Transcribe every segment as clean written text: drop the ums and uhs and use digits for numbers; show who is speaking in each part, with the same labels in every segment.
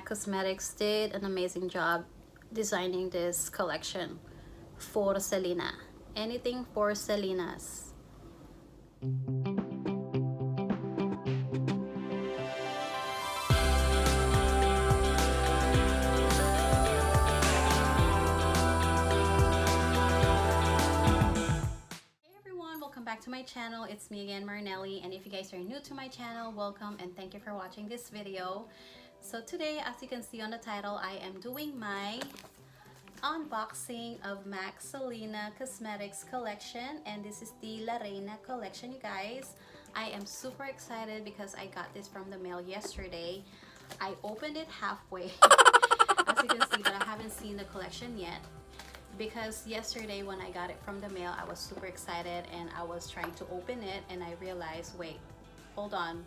Speaker 1: Cosmetics did an amazing job designing this collection for Selena. Anything for Selena's. Back to my channel. It's me again, Marnelli, and if you guys are new to my channel, welcome and thank you for watching this video. So today, as you can see on the title, I am doing my unboxing of MAC Selena Cosmetics collection, and this is the La Reina collection, you guys. I am super excited because I got this from the mail yesterday. I opened it halfway as you can see, but I haven't seen the collection yet. Because yesterday when I got it from the mail, I was super excited and I was trying to open it and I realized, wait, hold on,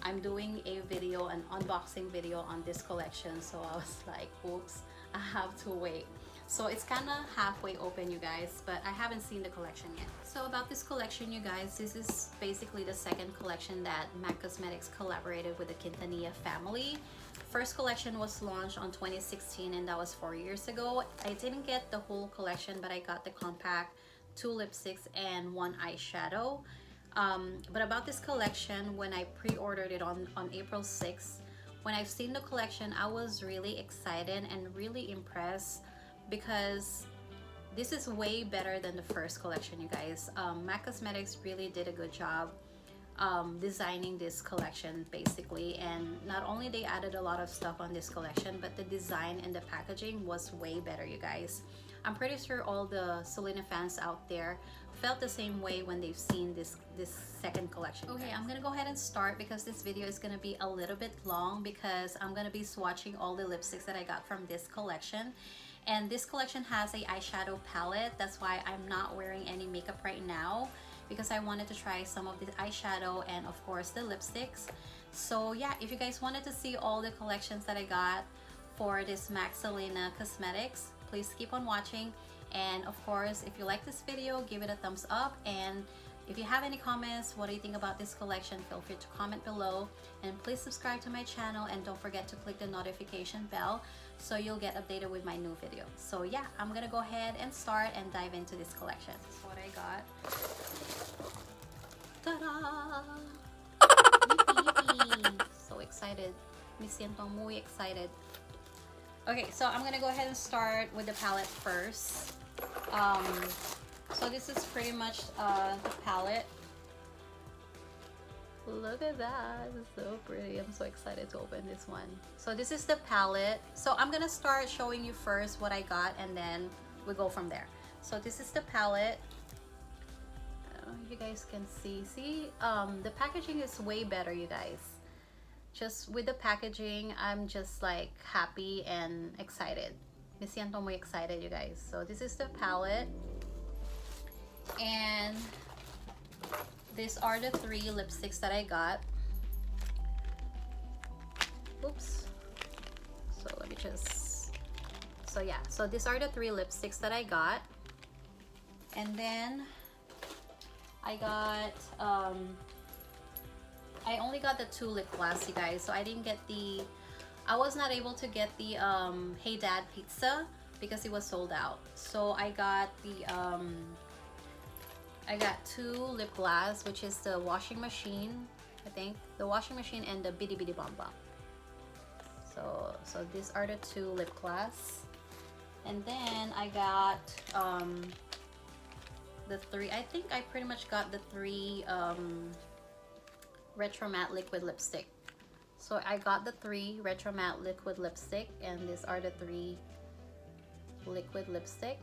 Speaker 1: I'm doing a video, an unboxing video on this collection. So I was like, oops, I have to wait. So it's kind of halfway open, you guys, but I haven't seen the collection yet. So about this collection, you guys, this is basically the second collection that MAC Cosmetics collaborated with the Quintanilla family. First collection was launched on 2016 and that was 4 years ago. I didn't get the whole collection, but I got the compact, 2 lipsticks and 1 eyeshadow. But about this collection, when I pre-ordered it on April 6th, when I've seen the collection, I was really excited and really impressed because this is way better than the first collection, you guys. MAC Cosmetics really did a good job designing this collection basically, and not only they added a lot of stuff on this collection, but the design and the packaging was way better, you guys. I'm pretty sure all the Selena fans out there felt the same way when they've seen this second collection. Okay, I'm gonna go ahead and start because this video is gonna be a little bit long because I'm gonna be swatching all the lipsticks that I got from this collection. And this collection has a eyeshadow palette. That's why I'm not wearing any makeup right now, because I wanted to try some of the eyeshadow and of course the lipsticks. So yeah, if you guys wanted to see all the collections that I got for this MAC Selena Cosmetics, please keep on watching. And of course, if you like this video, give it a thumbs up. And if you have any comments, what do you think about this collection, feel free to comment below. And please subscribe to my channel and don't forget to click the notification bell so you'll get updated with my new video. So yeah, I'm gonna go ahead and start and dive into this collection. This is what I got. Ta-da! Yippee! So excited. Me siento muy excited. Okay, so I'm gonna go ahead and start with the palette first. So this is pretty much the palette. Look at that, it's so pretty. I'm so excited to open this one. So this is the palette. So I'm gonna start showing you first what I got and then we go from there. So this is the palette. You guys can see the packaging is way better, you guys. Just with the packaging, I'm just like happy and excited. Me siento muy excited, you guys. So this is the palette. And these are the 3 lipsticks that I got. Oops. So let me just... So yeah, so these are the 3 lipsticks that I got. And then I got... I only got the 2 lip gloss, you guys. So I didn't get the... I was not able to get the Hey Dad Pizza because it was sold out. So I got the... I got 2 lip gloss, which is the washing machine, I think. The washing machine and the Bidi Bomba. So these are the 2 lip gloss. And then I got the 3, I think I pretty much got the 3 Retro Matte Liquid Lipstick. So I got the 3 Retro Matte Liquid Lipstick, and these are the 3 liquid lipstick.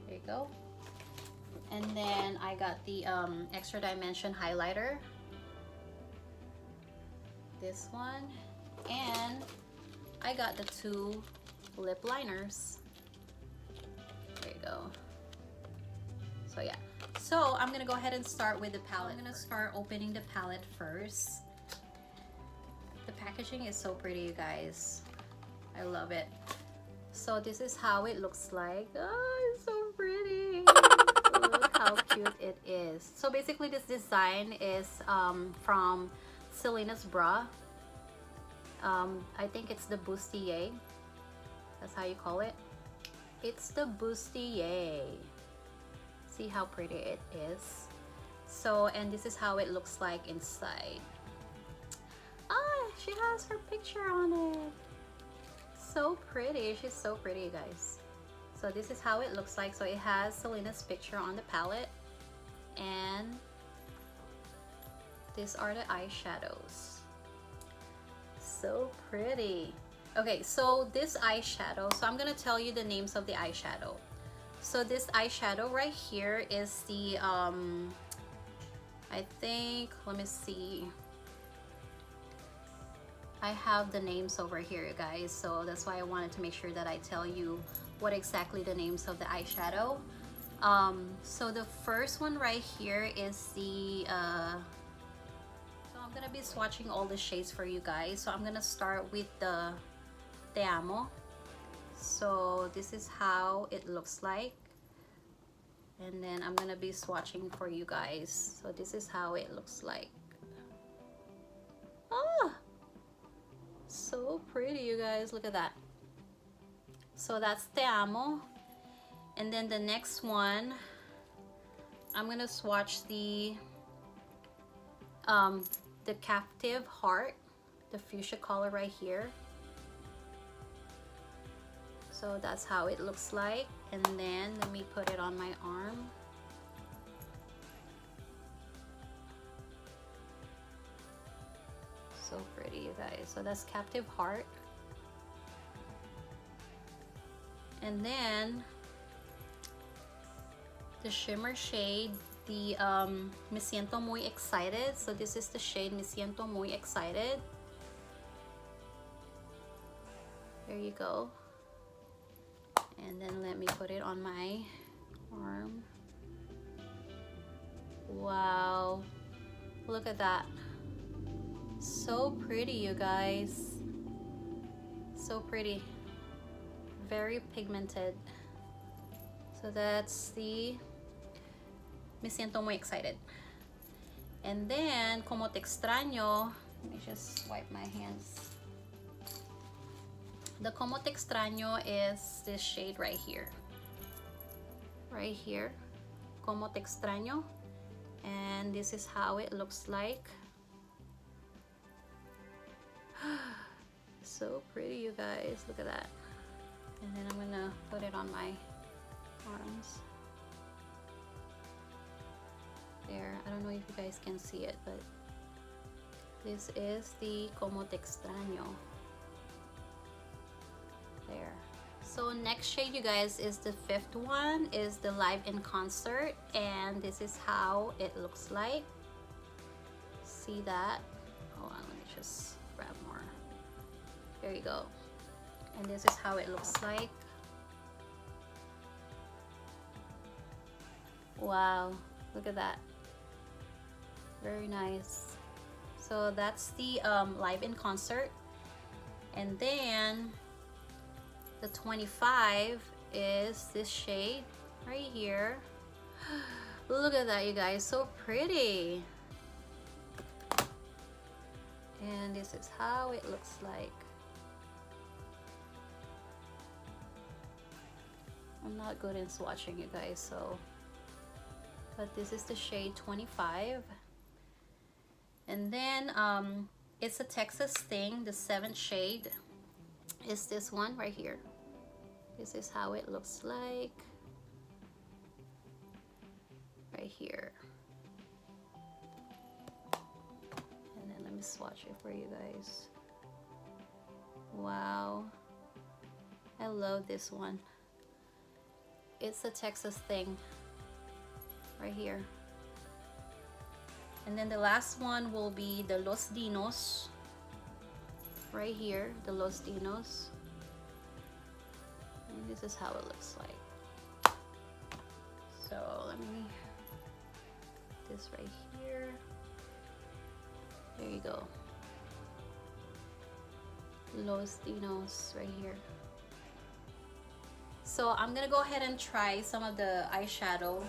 Speaker 1: There you go. And then I got the Extra Dimension highlighter, this one, and I got the 2 lip liners. There you go. So yeah, so I'm gonna go ahead and start with the palette. I'm gonna start opening the palette first. The packaging is so pretty, you guys. I love it. So this is how it looks like. Oh, it's so pretty. Look how cute it is. So basically this design is from Selena's bra. I think it's the bustier. That's how you call it. It's the bustier. See how pretty it is. So, and this is how it looks like inside. Ah, she has her picture on it. So pretty. She's so pretty, you guys. So this is how it looks like. So it has Selena's picture on the palette, and these are the eyeshadows. So pretty. Okay, so this eyeshadow, so I'm gonna tell you the names of the eyeshadow. So this eyeshadow right here is the I think, let me see, I have the names over here, you guys, so that's why I wanted to make sure that I tell you what exactly the names of the eyeshadow. So the first one right here is the so I'm gonna be swatching all the shades for you guys. So I'm gonna start with the Te Amo. So this is how it looks like, and then I'm gonna be swatching for you guys. So this is how it looks like. Ah, so pretty, you guys, look at that. So that's Te Amo. And then the next one, I'm gonna swatch the Captive Heart, the fuchsia color right here. So that's how it looks like. And then let me put it on my arm. So pretty, you guys. So that's Captive Heart. And then the shimmer shade, the Me Siento Muy Excited. So this is the shade Me Siento Muy Excited. There you go. And then let me put it on my arm. Wow, look at that. So pretty, you guys. So pretty. Very pigmented. So that's the Me Siento Muy Excited. And then Como Te Extraño, let me just wipe my hands. The Como Te Extraño is this shade right here. Right here. Como Te Extraño. And this is how it looks like. So pretty, you guys. Look at that. And then I'm gonna put it on my arms. There. I don't know if you guys can see it, but this is the Como Te Extraño. There. So next shade, you guys, is the fifth one, is the Live in Concert, and this is how it looks like. See that? Hold on, let me just grab more. There you go. And this is how it looks like. Wow, look at that. Very nice. So that's the Live in Concert. And then the 25 is this shade right here. Look at that, you guys, so pretty. And this is how it looks like. I'm not good in swatching, you guys, so, but this is the shade 25. And then it's a Texas Thing, the 7th shade is this one right here. This is how it looks like right here. And then let me swatch it for you guys. Wow, I love this one. It's a Texas Thing right here. And then the last one will be the Los Dinos right here, the Los Dinos. And this is how it looks like. So let me, this right here. There you go. Los Dinos right here. So I'm gonna go ahead and try some of the eyeshadow.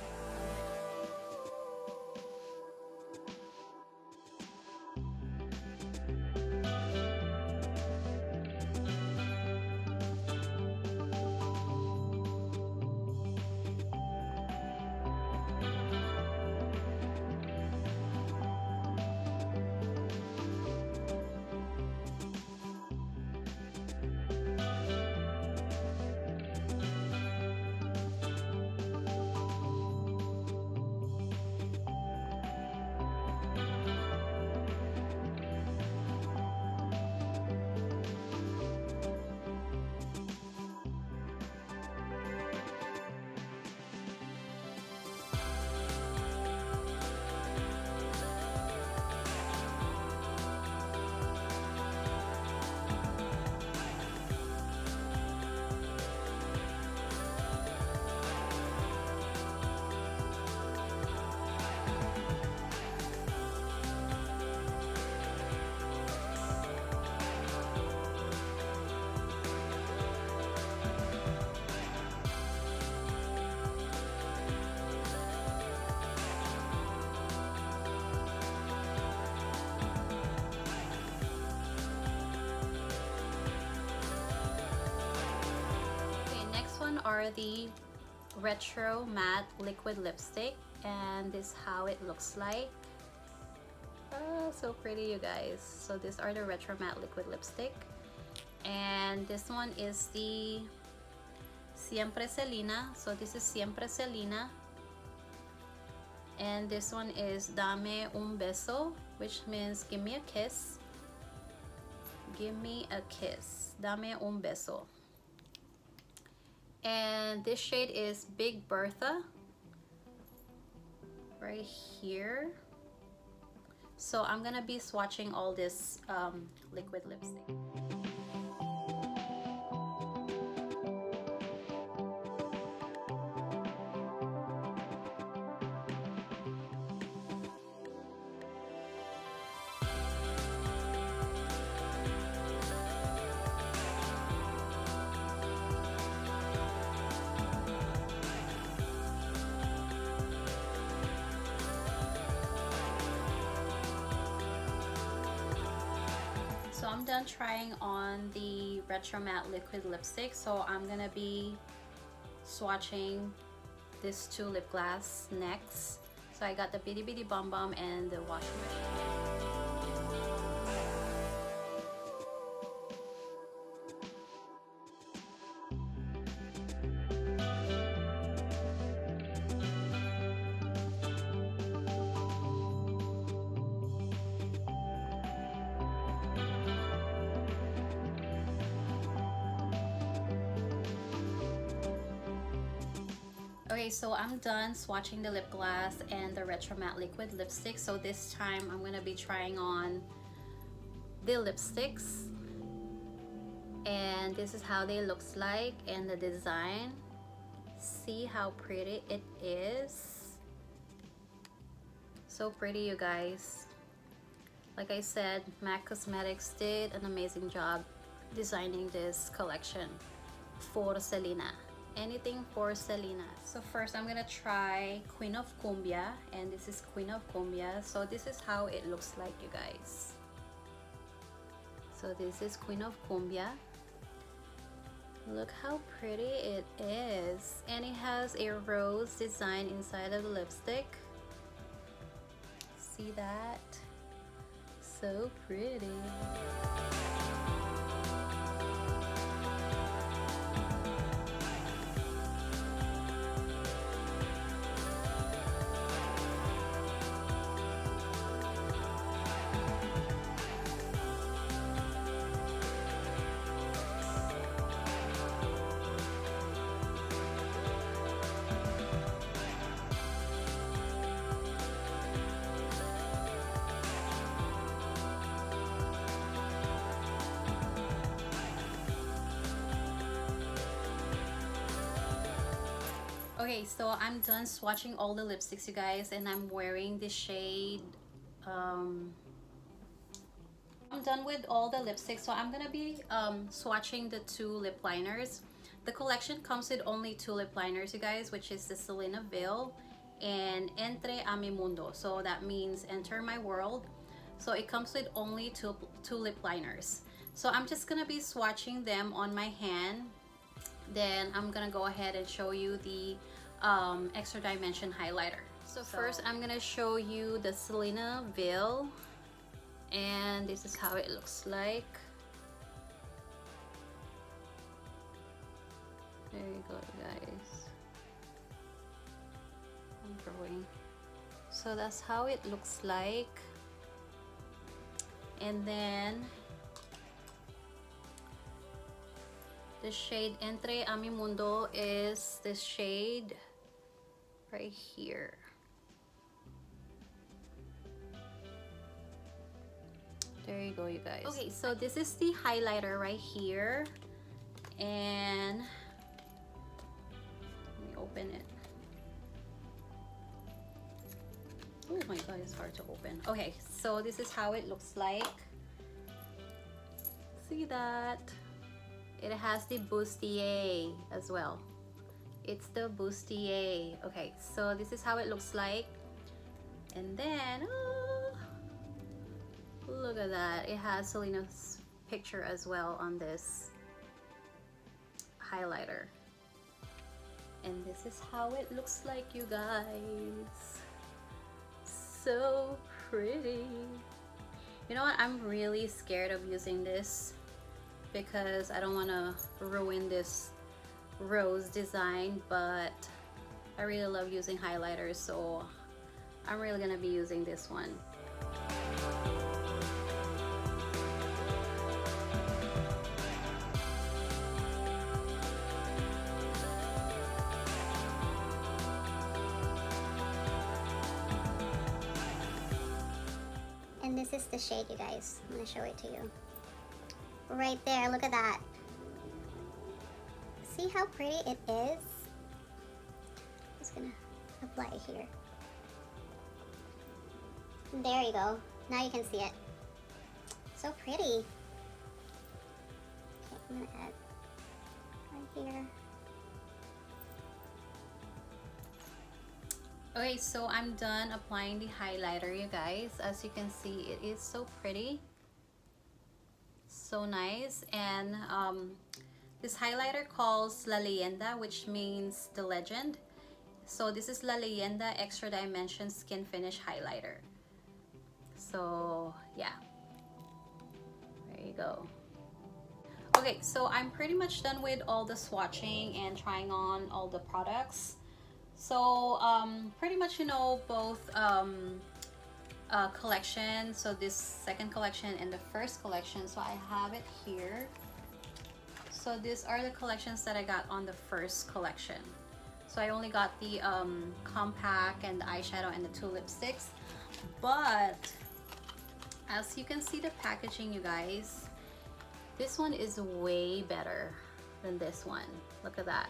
Speaker 1: are the Retro Matte Liquid Lipstick, and this is how it looks like. Oh, so pretty, you guys. So these are the Retro Matte Liquid Lipstick, and this one is the Siempre Selena. So this is Siempre Selena, and this one is Dame un beso, which means give me a kiss. Give me a kiss. Dame un beso. And this shade is Big Bertha, right here. So I'm gonna be swatching all this liquid lipstick. So I'm done trying on the Retro Matte Liquid Lipstick, so I'm gonna be swatching these two lip gloss next. So I got the Bidi Bidi Bum Bum and the washing machine. Okay, so I'm done swatching the lip gloss and the Retro Matte Liquid Lipstick. So this time I'm gonna be trying on the lipsticks, and this is how they looks like, and the design. See how pretty it is. So pretty, you guys. Like I said, MAC Cosmetics did an amazing job designing this collection for Selena. Anything for Selena. So first I'm gonna try Queen of Cumbia, and this is Queen of Cumbia. So this is how it looks like, you guys. So this is Queen of Cumbia. Look how pretty it is, and it has a rose design inside of the lipstick. See that? So pretty. Okay, so I'm done swatching all the lipsticks, you guys, and I'm wearing the shade I'm done with all the lipsticks, so I'm gonna be swatching the two lip liners. The collection comes with only two lip liners, you guys, which is the Selenaville and Entre a mi Mundo. So that means enter my world. So it comes with only two lip liners. So I'm just gonna be swatching them on my hand. Then I'm gonna go ahead and show you the extra dimension highlighter. So first I'm gonna show you the Selenaville, and this is how it looks like. There you go, guys. I'm drawing. So that's how it looks like. And then the shade Entre a mi Mundo is this shade right here. There you go, you guys. Okay, so this is the highlighter right here, and let me open it. Oh my god, it's hard to open. Okay, so this is how it looks like. See that? It has the bustier as well. It's the bustier. Okay, so this is how it looks like. And then, oh, look at that. It has Selena's picture as well on this highlighter. And this is how it looks like, you guys. So pretty. You know what, I'm really scared of using this because I don't want to ruin this rose design, but I really love using highlighters, so I'm really gonna be using this one.
Speaker 2: And this is the shade, you guys. I'm gonna show it to you. Right there, look at that. See how pretty it is? Just gonna apply it here. There you go. Now you can see it. So pretty. Okay, I'm gonna add right here.
Speaker 1: Okay, so I'm done applying the highlighter, you guys. As you can see, it is so pretty, so nice. And this highlighter calls La Leyenda, which means the legend. So this is La Leyenda Extra Dimension SkinFinish highlighter. So yeah, there you go. Okay, so I'm pretty much done with all the swatching and trying on all the products. So pretty much, you know, both collection, so this second collection and the first collection, so I have it here. So these are the collections that I got on the first collection. So I only got the compact and the eyeshadow and the 2 lipsticks, but as you can see the packaging, you guys, this one is way better than this one. Look at that.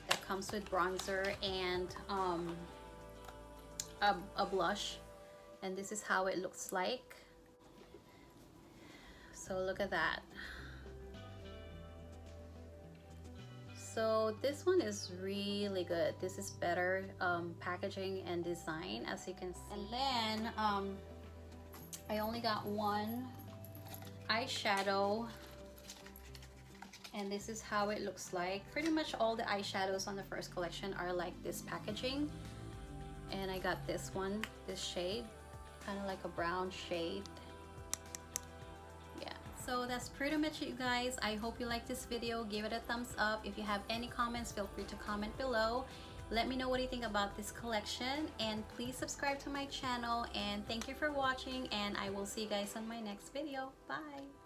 Speaker 1: That comes with bronzer and a blush, and this is how it looks like. So look at that. So this one is really good. This is better packaging and design, as you can see. And then I only got one eyeshadow, and this is how it looks like. Pretty much all the eyeshadows on the first collection are like this packaging, and I got this one, this shade, kind of like a brown shade. Yeah, so that's pretty much it, guys. I hope you like this video. Give it a thumbs up. If you have any comments, feel free to comment below. Let me know what you think about this collection, and please subscribe to my channel. And thank you for watching, and I will see you guys on my next video. Bye.